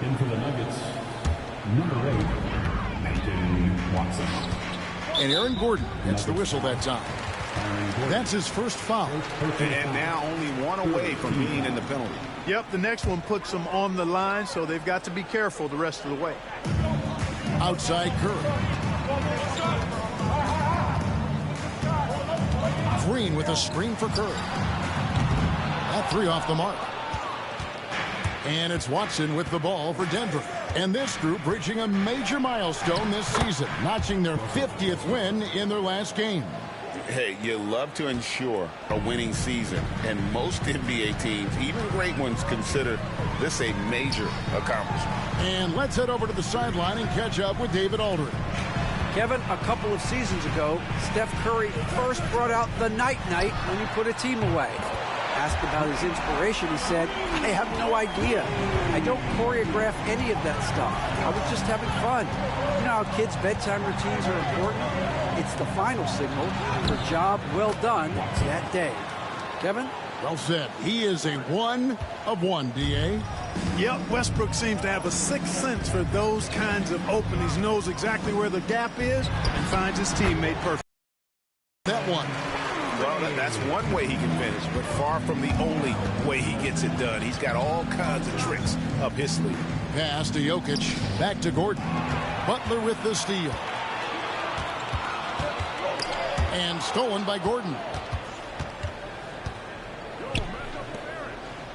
In for the Nuggets, number 8, Nathan Watson. And Aaron Gordon gets the whistle that time. That's his first foul. And now only one away from being in the penalty. Yep, the next one puts them on the line, so they've got to be careful the rest of the way. Outside Curry. Green with a screen for Curry. That three off the mark. And it's Watson with the ball for Denver. And this group reaching a major milestone this season, notching their 50th win in their last game. Hey, you love to ensure a winning season, and most NBA teams, even great ones, consider this a major accomplishment. And let's head over to the sideline and catch up with David Aldridge. Kevin, a couple of seasons ago, Steph Curry first brought out the night-night when he put a team away. Asked about his inspiration, he said, I have no idea. I don't choreograph any of that stuff. I was just having fun. You know how kids' bedtime routines are important? It's the final signal for a job well done that day. Kevin? Well said. He is a one of one, D.A. Yep, Westbrook seems to have a sixth sense for those kinds of openings. Knows exactly where the gap is and finds his teammate perfect. That one. Well, that's one way he can finish, but far from the only way he gets it done. He's got all kinds of tricks up his sleeve. Pass to Jokic. Back to Gordon. Butler with the steal. And stolen by Gordon.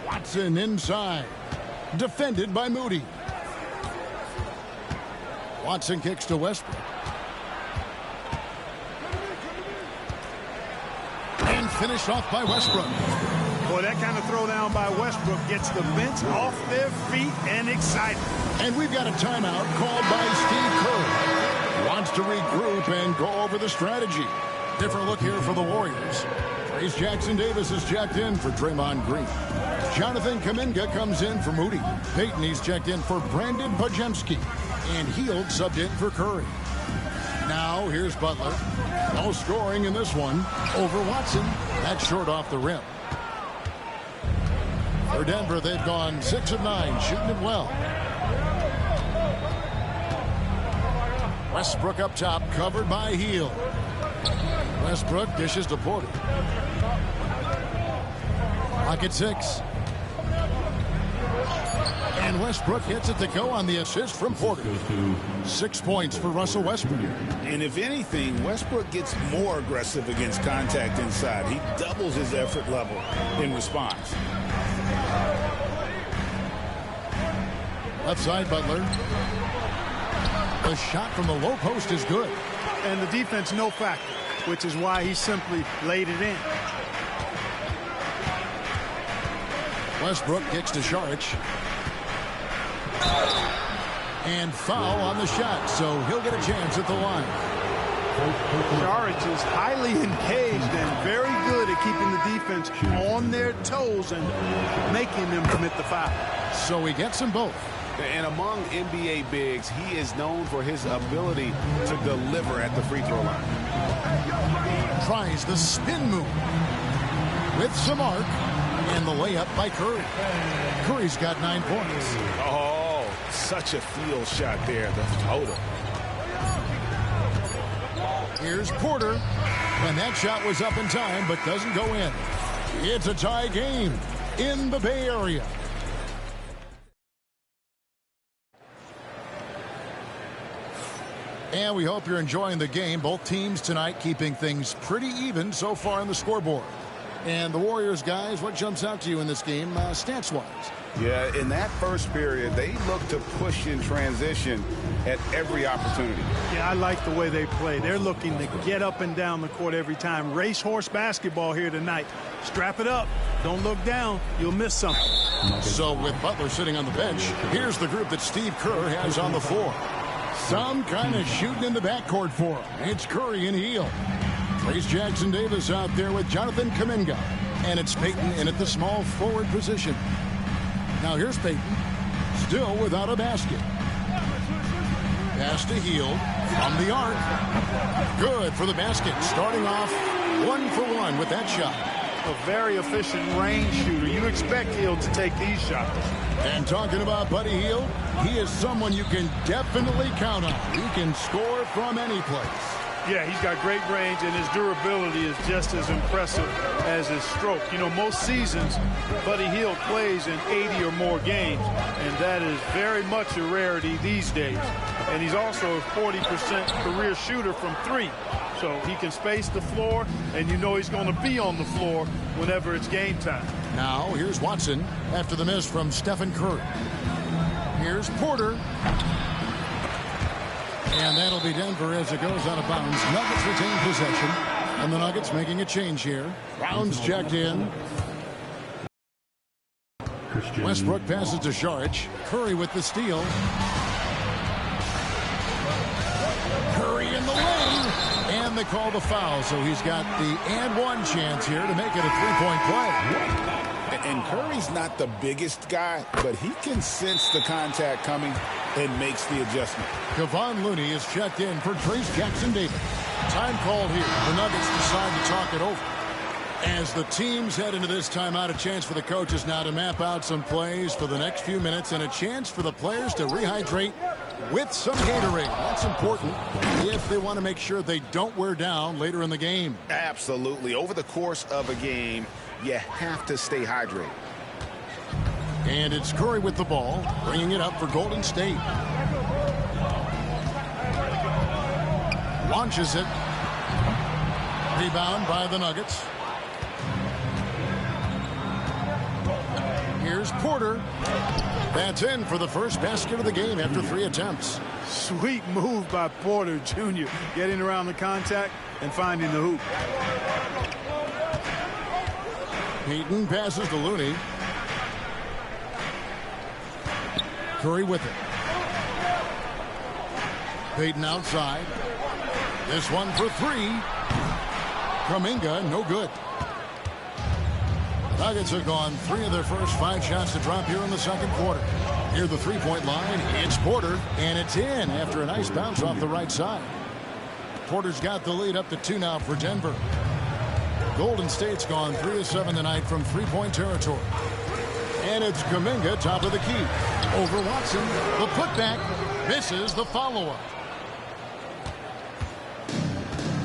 Watson inside. Defended by Moody. Watson kicks to Westbrook. And finished off by Westbrook. Boy, that kind of throwdown by Westbrook gets the bench off their feet and excited. And we've got a timeout called by Steve Kerr. Wants to regroup and go over the strategy. Different look here for the Warriors. Trace Jackson-Davis is checked in for Draymond Green. Jonathan Kuminga comes in for Moody. Payton, he's checked in for Brandon Podziemski. And Hield subbed in for Curry. Now here's Butler. No scoring in this one. Over Watson. That's short off the rim. For Denver, they've gone 6 of 9, shooting it well. Westbrook up top, covered by Hield. Westbrook dishes to Porter. Rocket 6. And Westbrook hits it to go on the assist from Porter. 6 points for Russell Westbrook. And if anything, Westbrook gets more aggressive against contact inside. He doubles his effort level in response. Left side, Butler. The shot from the low post is good. And the defense no factor, which is why he simply laid it in. Westbrook kicks to Šarić. And foul on the shot, so he'll get a chance at the line. Šarić is highly engaged and very good at keeping the defense on their toes and making them commit the foul. So he gets them both. And among NBA bigs, he is known for his ability to deliver at the free throw line. Tries the spin move with some arc, and the layup by Curry. Curry's got 9 points. Oh, such a field shot there, the total. Here's Porter, and that shot was up in time but doesn't go in. It's a tie game in the Bay Area. And we hope you're enjoying the game. Both teams tonight keeping things pretty even so far on the scoreboard. And the Warriors, guys, what jumps out to you in this game stats-wise? Yeah, in that first period, they look to push in transition at every opportunity. Yeah, I like the way they play. They're looking to get up and down the court every time. Racehorse basketball here tonight. Strap it up. Don't look down. You'll miss something. So with Butler sitting on the bench, here's the group that Steve Kerr has on the floor. Some kind of shooting in the backcourt for him. It's Curry and Hield. Trace Jackson-Davis out there with Jonathan Kuminga. And it's Payton in at the small forward position. Now here's Payton. Still without a basket. Pass to Hield from the arc. Good for the basket. Starting off 1 for 1 with that shot. a very efficient range shooter. You expect Hield to take these shots. And talking about Buddy Hield, he is someone you can definitely count on. He can score from any place. Yeah, he's got great range, and his durability is just as impressive as his stroke. You know, most seasons, Buddy Hield plays in 80 or more games, and that is very much a rarity these days. And he's also a 40% career shooter from three. So he can space the floor, and you know he's going to be on the floor whenever it's game time. Now, here's Watson after the miss from Stephen Curry. Here's Porter. And that'll be Denver as it goes out of bounds. Nuggets retain possession. And the Nuggets making a change here. Brown's checked in. Westbrook passes to Šarić. Curry with the steal. Curry in the lane. And they call the foul. So he's got the and one chance here to make it a three-point play. And Curry's not the biggest guy, but he can sense the contact coming and makes the adjustment. Kevon Looney is checked in for Trayce Jackson-Davis. Time called here. The Nuggets decide to talk it over. As the teams head into this timeout, a chance for the coaches now to map out some plays for the next few minutes and a chance for the players to rehydrate with some Gatorade. That's important if they want to make sure they don't wear down later in the game. Absolutely. Over the course of a game, you have to stay hydrated. And it's Curry with the ball, bringing it up for Golden State. Launches it. Rebound by the Nuggets. Here's Porter. That's in for the first basket of the game after 3 attempts. Sweet move by Porter Jr. Getting around the contact and finding the hoop. Payton passes to Looney. Curry with it. Payton outside. This one for 3. Kuminga, no good. Nuggets have gone 3 of their first 5 shots to drop here in the second quarter. Near the three-point line, it's Porter, and it's in after a nice bounce off the right side. Porter's got the lead up to 2 now for Denver. Golden State's gone 3 of 7 tonight from three-point territory. And it's Kuminga, top of the key. Over Watson. The putback misses the follow-up.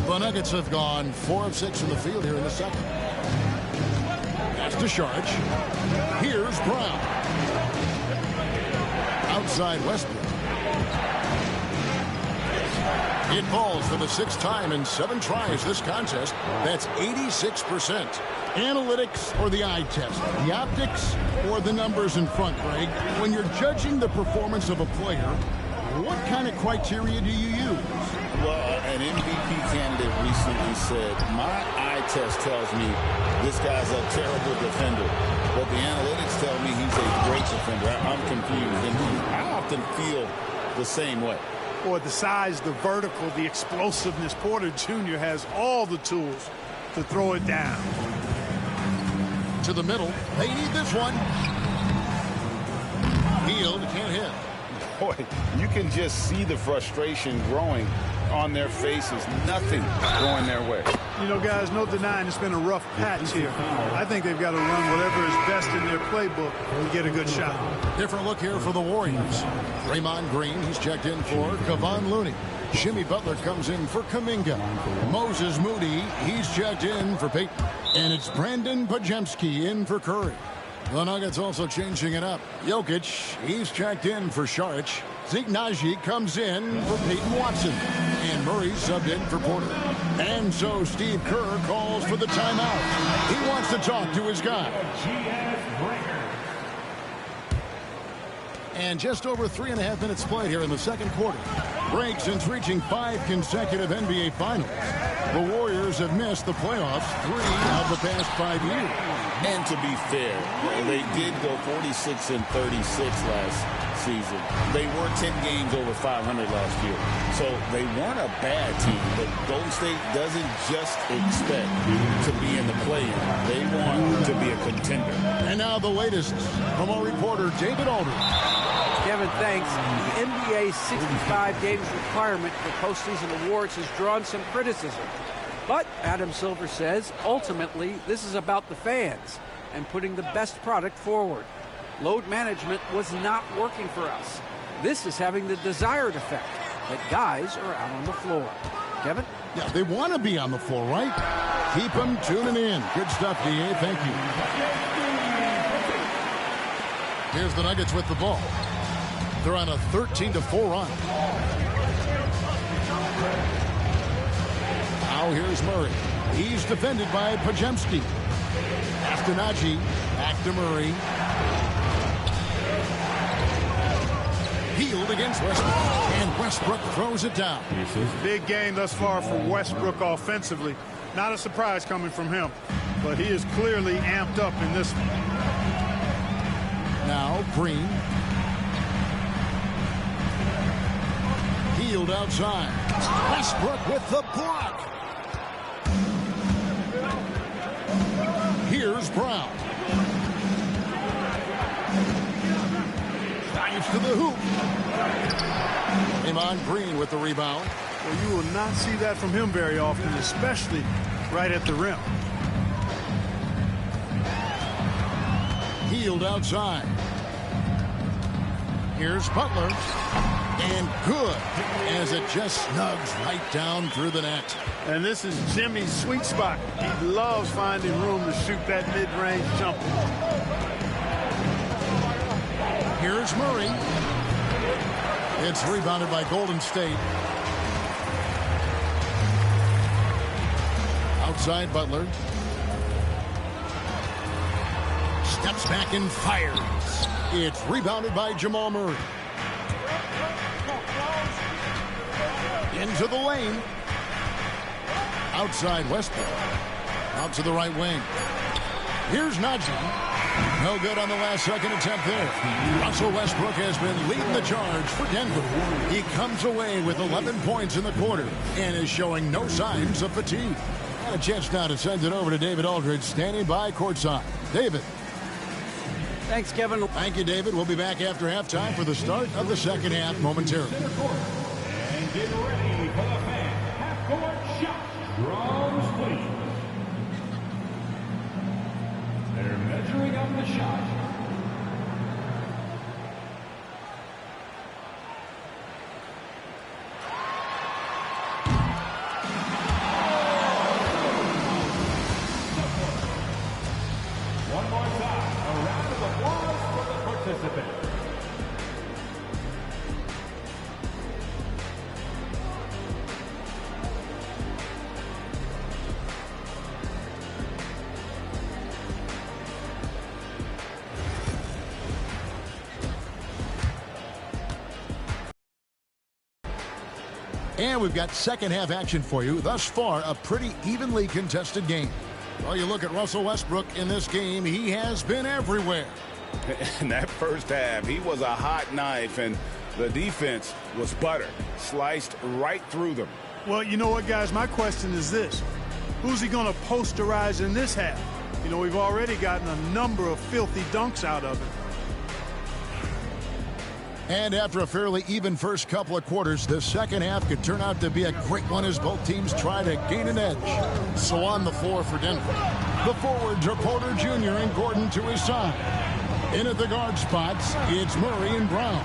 The Nuggets have gone 4 of 6 from the field here in the second. Pass to Šarić. Here's Brown. Outside Westbrook. It falls for the 6th time in 7 tries this contest. That's 86%. Analytics or the eye test? The optics or the numbers in front, Greg? When you're judging the performance of a player, what kind of criteria do you use? Well, an MVP candidate recently said, my eye test tells me this guy's a terrible defender, but the analytics tell me he's a great defender. I'm confused, and I often feel the same way. Boy, the size, the vertical, the explosiveness. Porter Jr. has all the tools to throw it down. To the middle. They need this one. Hield can't hit. Boy, you can just see the frustration growing on their faces. Nothing going their way. You know, guys, no denying it's been a rough patch here. I think they've got to run whatever is best in their playbook to get a good shot. Different look here for the Warriors. Draymond Green, he's checked in for Kevon Looney. Jimmy Butler comes in for Kuminga. Moses Moody, he's checked in for Payton. And it's Brandon Podziemski in for Curry. The Nuggets also changing it up. Jokic, he's checked in for Šarić. Zeke Naji comes in for Peyton Watson. And Murray subbed in for Porter. And so Steve Kerr calls for the timeout. He wants to talk to his guy. And just over 3.5 minutes played here in the second quarter. Break since reaching 5 consecutive NBA Finals. The Warriors have missed the playoffs 3 of the past 5 years. And to be fair, they did go 46 and 36 last season. They were 10 games over 500 last year. So they weren't a bad team, but Golden State doesn't just expect to be in the play-in. They want to be a contender. And now the latest from our reporter, David Aldridge. Kevin, thanks. The NBA's 65 games requirement for postseason awards has drawn some criticism. But Adam Silver says, ultimately, this is about the fans and putting the best product forward. Load management was not working for us. This is having the desired effect, that guys are out on the floor. Kevin? Yeah, they want to be on the floor, right? Keep them tuning in. Good stuff, D.A. Thank you. Here's the Nuggets with the ball. They're on a 13-4 run. Now here's Murray. He's defended by Podziemski. Astonagi. Back to Murray. Healed against Westbrook. And Westbrook throws it down. Big game thus far for Westbrook offensively. Not a surprise coming from him. But he is clearly amped up in this one. Now Green. Healed outside. Westbrook with the block. Here's Brown. Dives to the hoop. Draymond Green with the rebound. Well, you will not see that from him very often, especially right at the rim. Healed outside. Here's Butler. And good, as it just snugs right down through the net. And this is Jimmy's sweet spot. He loves finding room to shoot that mid-range jumper. Here's Murray. It's rebounded by Golden State. Outside Butler. Steps back and fires. It's rebounded by Jamal Murray. Into the lane. Outside Westbrook. Out to the right wing. Here's Najee. No good on the last second attempt there. Russell Westbrook has been leading the charge for Denver. He comes away with 11 points in the quarter and is showing no signs of fatigue. Got a chance now to send it over to David Aldridge, standing by courtside. David. Thanks, Kevin. Thank you, David. We'll be back after halftime for the start of the second half momentarily. And get ready for the fan half-court shot. Drums, please. They're measuring up the shot. One more time, a round of applause for the participants. And we've got second half action for you. Thus far, a pretty evenly contested game. Well, you look at Russell Westbrook in this game, he has been everywhere. In that first half, he was a hot knife, and the defense was butter, sliced right through them. Well, you know what, guys? My question is this. Who's he going to posterize in this half? You know, we've already gotten a number of filthy dunks out of it. And after a fairly even first couple of quarters, the second half could turn out to be a great one as both teams try to gain an edge. So on the floor for Denver, the forwards are Porter Jr. and Gordon to his side. In at the guard spots, it's Murray and Brown.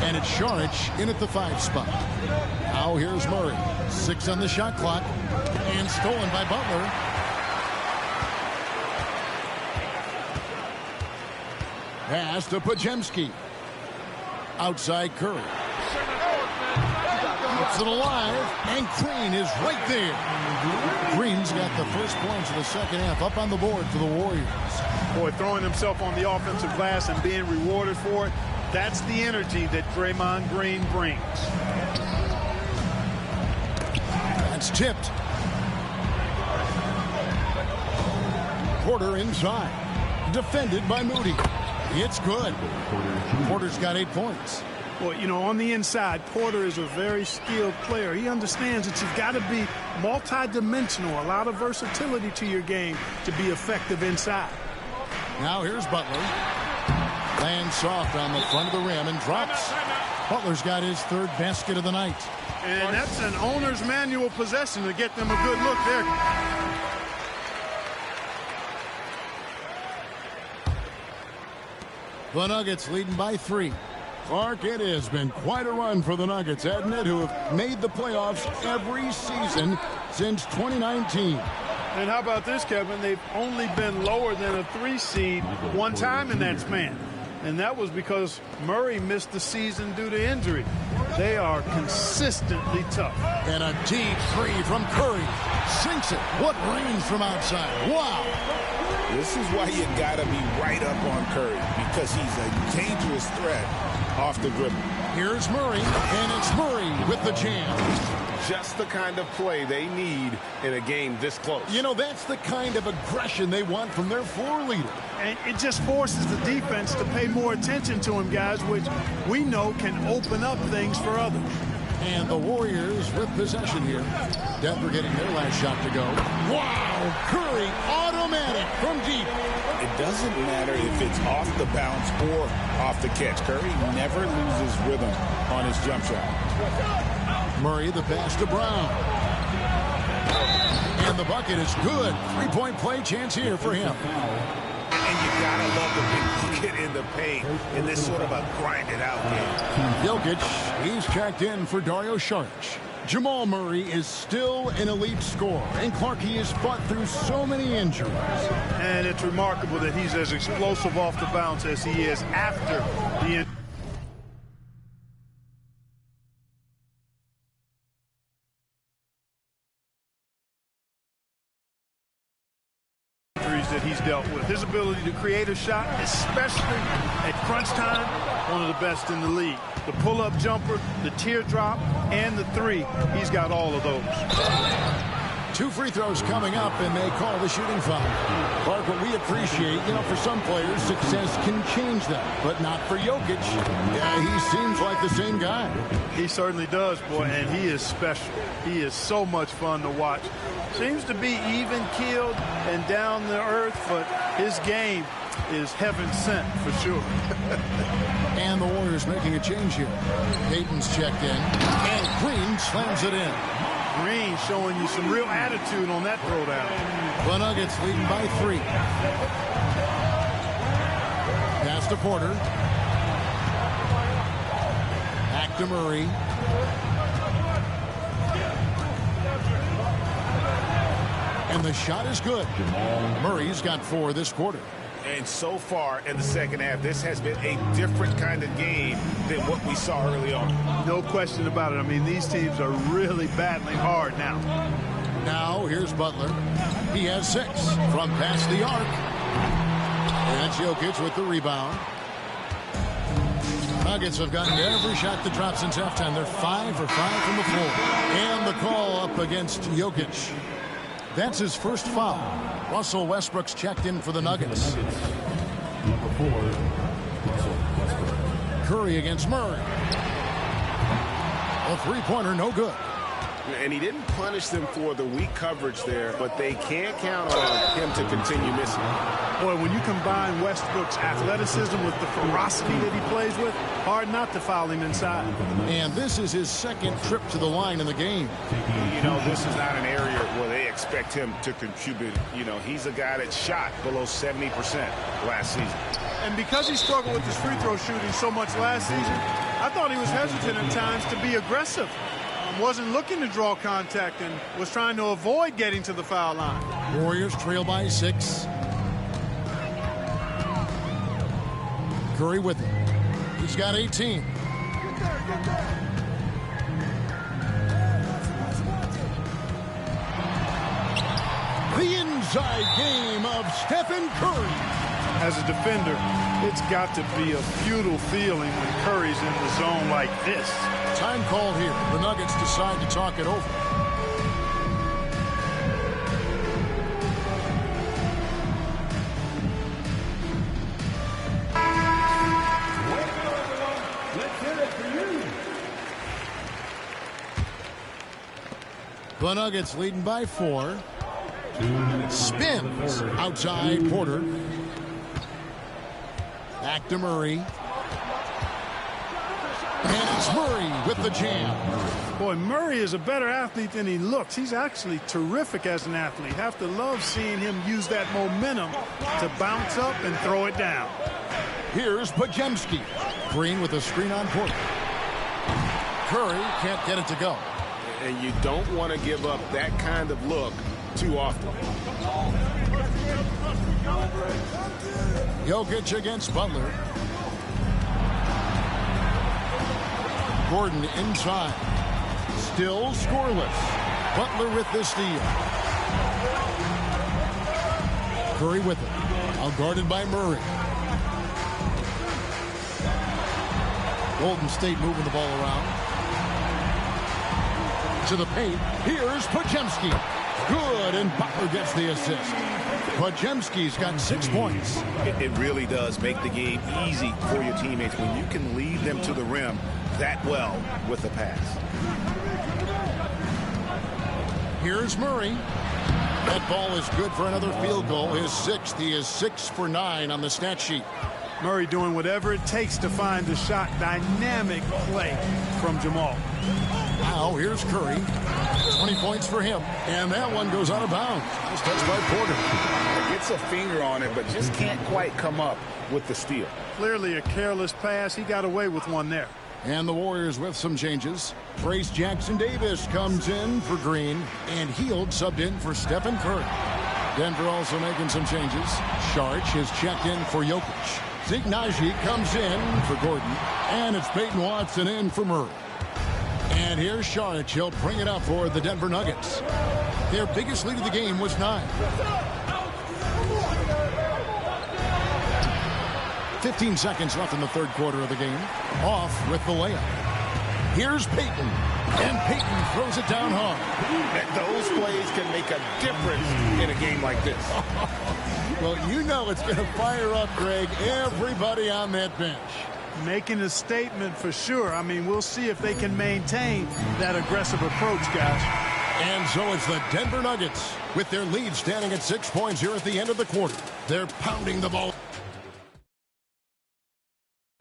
And it's Šarić in at the 5 spot. Now here's Murray. 6 on the shot clock. And stolen by Butler. Pass to Podziemski. Outside Curry. Keeps it alive, and Green is right there. Green's got the first points of the second half up on the board for the Warriors. Boy, throwing himself on the offensive glass and being rewarded for it, that's the energy that Draymond Green brings. That's tipped. Porter inside. Defended by Moody. It's good. Porter's got 8 points. Well, you know, on the inside, Porter is a very skilled player. He understands that you've got to be multi-dimensional, a lot of versatility to your game to be effective inside. Now here's Butler. Lands soft on the front of the rim and drops. Butler's got his third basket of the night. And that's an owner's manual possession to get them a good look there. The Nuggets leading by 3. Clark, it has been quite a run for the Nuggets, hasn't it, who have made the playoffs every season since 2019. And how about this, Kevin? They've only been lower than a 3 seed one time in that span. And that was because Murray missed the season due to injury. They are consistently tough. And a deep 3 from Curry. Sinks it. What range from outside. Wow. This is why you got to be right up on Curry, because he's a dangerous threat off the dribble. Here's Murray, and it's Murray with the jam. Just the kind of play they need in a game this close. You know, that's the kind of aggression they want from their floor leader. And it just forces the defense to pay more attention to him, guys, which we know can open up things for others. And the Warriors with possession here. Denver getting their last shot to go. Wow! Curry, automatic from deep. It doesn't matter if it's off the bounce or off the catch. Curry never loses rhythm on his jump shot. Murray, the pass to Brown. And the bucket is good. 3-point play chance here for him. And you gotta love the big bucket in the paint in this sort of a grind-it-out game. Jokic, he's checked in for Dario Saric. Jamal Murray is still an elite scorer, and Clark, he has fought through so many injuries. And it's remarkable that he's as explosive off the bounce as he is after the injuries that he's dealt with. His ability to create a shot, especially at crunch time, one of the best in the league. The pull-up jumper, the teardrop, and the 3. He's got all of those. 2 free throws coming up, and they call the shooting foul. Clark, what we appreciate, you know, for some players, success can change them, but not for Jokic. Yeah, he seems like the same guy. He certainly does, boy, and he is special. He is so much fun to watch. Seems to be even-keeled and down to earth, but his game is heaven sent for sure. And the Warriors making a change here. Payton's checked in, and Green slams it in. Green showing you some real attitude on that throwdown. The Nuggets leading by 3. Pass to Porter. Back to Murray. And the shot is good. Murray's got 4 this quarter. And so far in the second half, this has been a different kind of game than what we saw early on. No question about it. I mean, these teams are really battling hard now. Now, here's Butler. He has 6 from past the arc. And Jokic with the rebound. Nuggets have gotten every shot to drop since halftime. They're 5 for 5 from the floor. And the call up against Jokic. That's his first foul. Russell Westbrook's checked in for the Nuggets. Number 4, Russell Westbrook. Curry against Murray. A 3-pointer, no good. And he didn't punish them for the weak coverage there, but they can't count on him to continue missing. Boy, when you combine Westbrook's athleticism with the ferocity that he plays with, hard not to foul him inside. And this is his second trip to the line in the game. You know, this is not an area where they expect him to contribute. You know, he's a guy that shot below 70% last season. And because he struggled with his free throw shooting so much last season, I thought he was hesitant at times to be aggressive. Wasn't looking to draw contact and was trying to avoid getting to the foul line. Warriors trail by 6. Curry with him. He's got 18. The inside game of Stephen Curry. As a defender, it's got to be a futile feeling when Curry's in the zone like this. Time called here. The Nuggets decide to talk it over. The Nuggets leading by 4. Spins outside Porter. Back to Murray. And it's Murray with the jam. Boy, Murray is a better athlete than he looks. He's actually terrific as an athlete. Have to love seeing him use that momentum to bounce up and throw it down. Here's Podziemski. Green with a screen on Porter. Curry can't get it to go. And you don't want to give up that kind of look too often. Jokic against Butler. Gordon inside. Still scoreless. Butler with the steal. Curry with it. Now guarded by Murray. Golden State moving the ball around. To the paint. Here's Podziemski. Good, and Butler gets the assist. Podziemski's got 6 points. It really does make the game easy for your teammates when you can lead them to the rim that well with the pass. Here's Murray. That ball is good for another field goal. His 6th. He is 6 for 9 on the stat sheet. Murray doing whatever it takes to find the shot. Dynamic play from Jamal. Now here's Curry. 20 points for him. And that one goes out of bounds. Nice touch by Porter. Gets a finger on it, but just can't quite come up with the steal. Clearly a careless pass. He got away with one there. And the Warriors with some changes. Trayce Jackson-Davis comes in for Green, and Hield subbed in for Stephen Curry. Denver also making some changes. Saric is checked in for Jokic. Zeke Naji comes in for Gordon, and it's Peyton Watson in for Murray. And here's Saric. He'll bring it up for the Denver Nuggets. Their biggest lead of the game was 9. 15 seconds left in the third quarter of the game. Off with the layup. Here's Peyton. And Peyton throws it down hard. Those plays can make a difference in a game like this. Well, you know it's going to fire up, Greg, everybody on that bench. Making a statement for sure. I mean, we'll see if they can maintain that aggressive approach, guys. And so it's the Denver Nuggets with their lead standing at 6 points here at the end of the quarter. They're pounding the ball.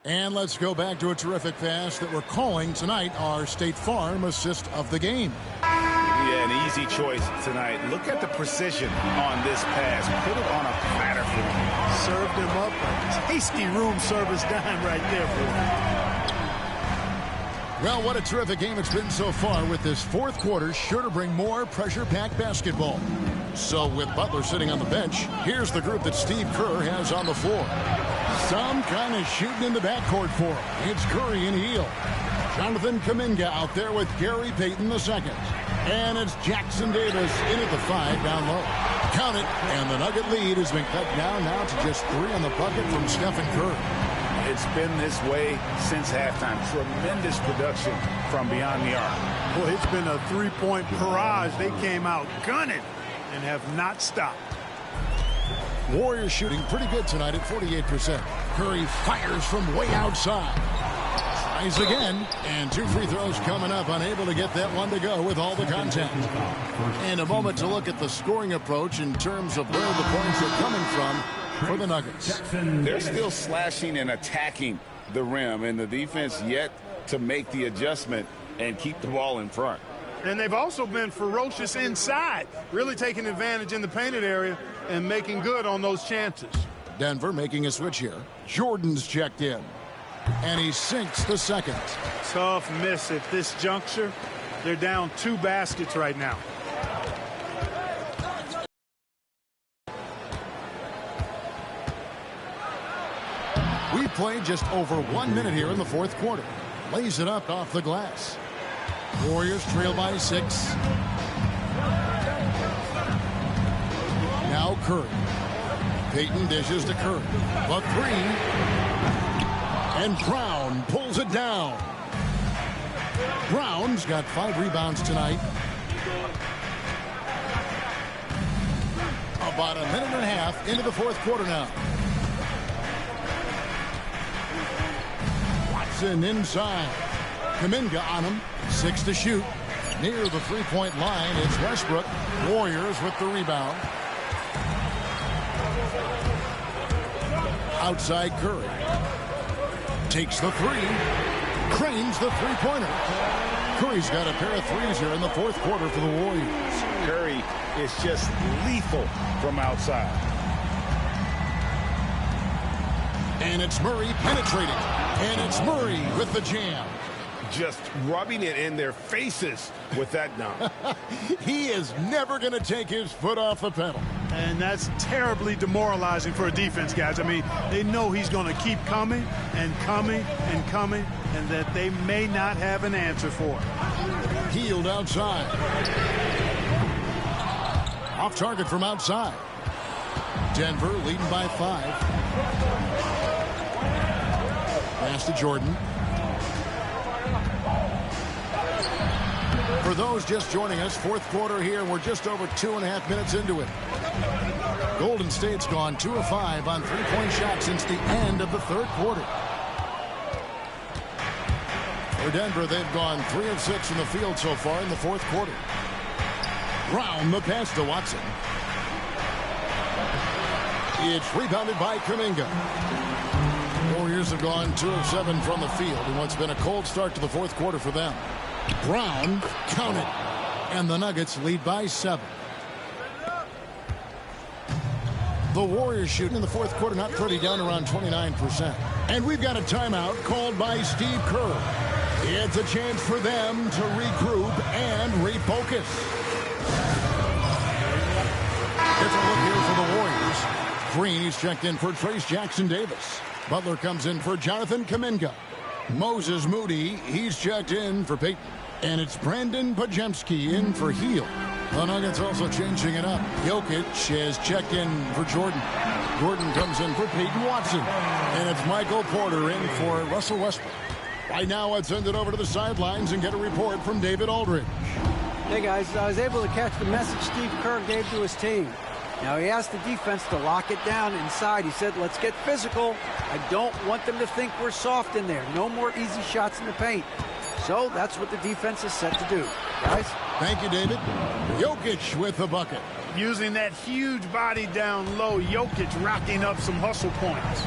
And let's go back to a terrific pass that we're calling tonight our State Farm assist of the game. Yeah, an easy choice tonight. Look at the precision on this pass. Put it on a platter for him. Served him up a tasty room service dime right there, boy. Well, what a terrific game it's been so far, with this fourth quarter sure to bring more pressure-packed basketball. So with Butler sitting on the bench, here's the group that Steve Kerr has on the floor. Some kind of shooting in the backcourt for him. It's Curry and Hield. Jonathan Kuminga out there with Gary Payton II. And it's Jackson-Davis in at the 5 down low. Count it, and the Nugget lead has been cut down now to just 3 on the bucket from Stephen Curry. It's been this way since halftime. Tremendous production from beyond the arc. Boy, it's been a three-point barrage. They came out gunning and have not stopped. Warriors shooting pretty good tonight at 48%. Curry fires from way outside. Tries again, and 2 free throws coming up, unable to get that one to go with all the contact. And a moment to look at the scoring approach in terms of where the points are coming from for the Nuggets. They're still slashing and attacking the rim, and the defense yet to make the adjustment and keep the ball in front. And they've also been ferocious inside, really taking advantage in the painted area and making good on those chances. Denver making a switch here. Jordan's checked in, and he sinks the second. Tough miss at this juncture. They're down 2 baskets right now. We played just over 1 minute here in the fourth quarter. Lays it up off the glass. Warriors trail by 6. Now Curry. Peyton dishes to Curry. A 3. And Brown pulls it down. Brown's got 5 rebounds tonight. About a minute and a half into the fourth quarter now. Watson inside. Kuminga on him. 6 to shoot. Near the three-point line, it's Westbrook. Warriors with the rebound. Outside Curry. Takes the three. Cranes the three-pointer. Curry's got a pair of threes here in the fourth quarter for the Warriors. Curry is just lethal from outside. And it's Murray penetrating. And it's Murray with the jam. Just rubbing it in their faces with that dunk. He is never going to take his foot off the pedal. And that's terribly demoralizing for a defense, guys. I mean, they know he's going to keep coming and coming and coming, and that they may not have an answer for it. Hield outside. Off target from outside. Denver leading by 5. Pass to Jordan. For those just joining us, fourth quarter here. We're just over 2.5 minutes into it. Golden State's gone 2 of 5 on three-point shots since the end of the third quarter. For Denver, they've gone 3 of 6 in the field so far in the fourth quarter. Brown the pass to Watson. It's rebounded by Kuminga. Warriors have gone 2 of 7 from the field in what's been a cold start to the fourth quarter for them. Brown counted, and the Nuggets lead by 7. The Warriors shooting in the fourth quarter not pretty, down around 29%. And we've got a timeout called by Steve Kerr. It's a chance for them to regroup and refocus. Different look here for the Warriors. Green, he's checked in for Trayce Jackson-Davis. Butler comes in for Jonathan Kuminga. Moses Moody, he's checked in for Peyton. And it's Brandon Podziemski in for Hield. The Nuggets also changing it up. Jokic has checked in for Jordan. Gordon comes in for Peyton Watson. And it's Michael Porter in for Russell Westbrook. Right now, let's send it over to the sidelines and get a report from David Aldridge. Hey, guys, I was able to catch the message Steve Kerr gave to his team. Now, he asked the defense to lock it down inside. He said, let's get physical. I don't want them to think we're soft in there. No more easy shots in the paint. So that's what the defense is set to do. Guys? Thank you, David. Jokic with the bucket. Using that huge body down low, Jokic racking up some hustle points.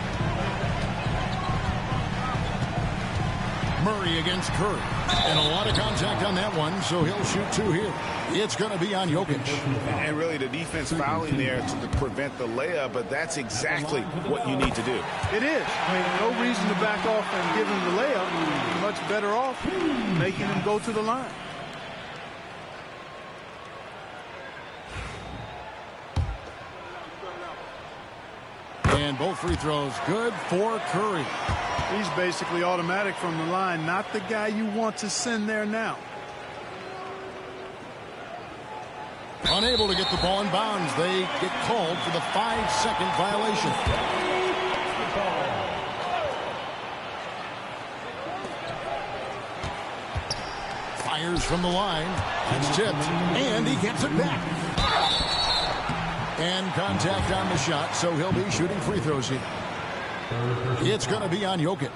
Murray against Curry. And a lot of contact on that one, so he'll shoot 2 here. It's going to be on Jokic. And really the defense fouling there to prevent the layup, but that's exactly what you need to do. It is. I mean, no reason to back off and give him the layup. You're much better off making him go to the line. And both free throws good for Curry. He's basically automatic from the line, not the guy you want to send there now. Unable to get the ball in bounds. They get called for the 5-second violation. Fires from the line. It's tipped. And he gets it back. And contact on the shot, so he'll be shooting free throws here. It's going to be on Jokic.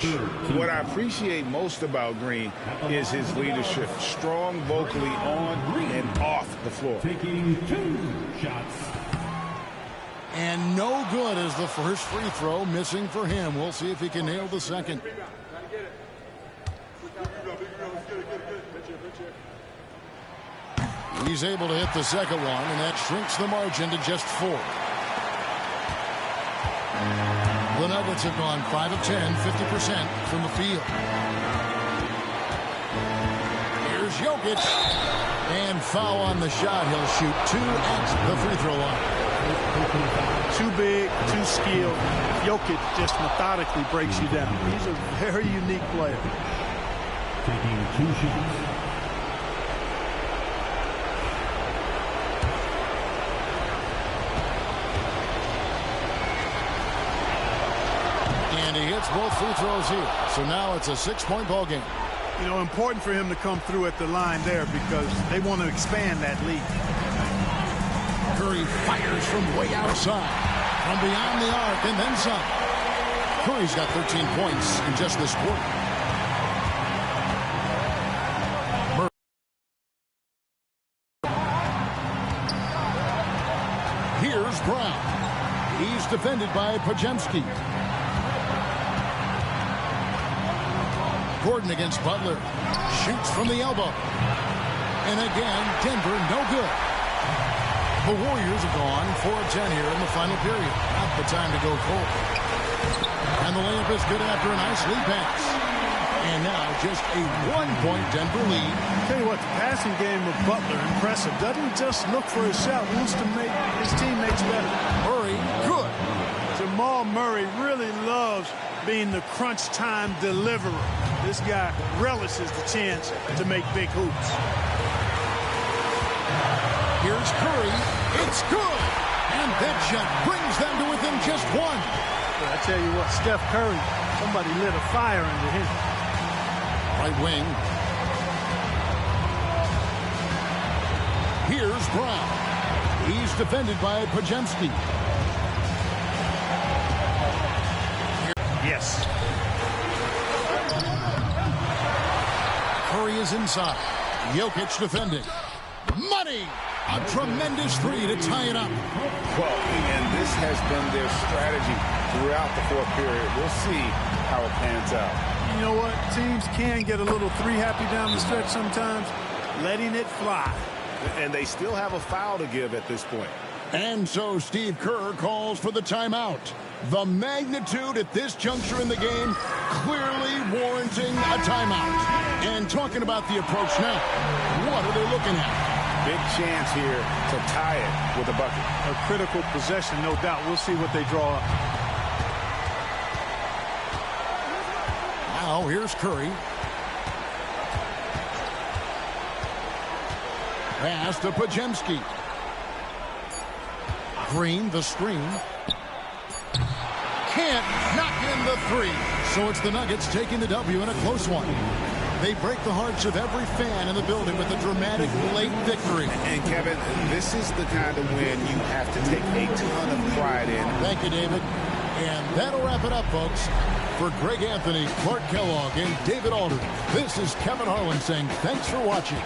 What I appreciate most about Green is his leadership. Strong vocally on and off the floor. Taking 2 shots. And no good is the first free throw, missing for him. We'll see if he can nail the second. He's able to hit the second one, and that shrinks the margin to just 4. The Nuggets have gone 5 of 10, 50% from the field. Here's Jokic. And foul on the shot. He'll shoot 2 at the free throw line. Too big, too skilled. Jokic just methodically breaks you down. He's a very unique player. Taking 2 shots. He hits both free throws here. So now it's a 6-point ball game. You know, important for him to come through at the line there because they want to expand that lead. Curry fires from way outside, from beyond the arc, and then some. Curry's got 13 points in just this quarter. Here's Brown. He's defended by Podziemski. Gordon against Butler. Shoots from the elbow. And again, Denver, no good. The Warriors have gone 4 of 10 here in the final period. Not the time to go cold. And the layup is good after a nice lead pass. And now just a 1-point Denver lead. Tell you what, the passing game of Butler, impressive. Doesn't just look for his shot, wants to make his teammates better. Murray, good. Jamal Murray really loves being the crunch time deliverer. This guy relishes the chance to make big hoops. Here's Curry. It's good. And that shot brings them to within just 1. I tell you what, Steph Curry, somebody lit a fire under him. Right wing. Here's Brown. He's defended by Podziemski. Yes. Curry is inside. Jokic defending. Money! A tremendous 3 to tie it up. Well, and this has been their strategy throughout the fourth period. We'll see how it pans out. You know what? Teams can get a little 3-happy down the stretch sometimes, letting it fly. And they still have a foul to give at this point. And so Steve Kerr calls for the timeout. The magnitude at this juncture in the game clearly warranting a timeout. And talking about the approach now, what are they looking at? Big chance here to tie it with a bucket. A critical possession, no doubt. We'll see what they draw up. Now here's Curry. Pass to Podziemski. Green, the screen. Can't knock in the 3. So it's the Nuggets taking the W in a close one. They break the hearts of every fan in the building with a dramatic late victory. And Kevin, this is the kind of win you have to take a ton of pride in. Thank you, David. And that'll wrap it up, folks. For Greg Anthony, Clark Kellogg, and David Aldridge, this is Kevin Harlan saying thanks for watching.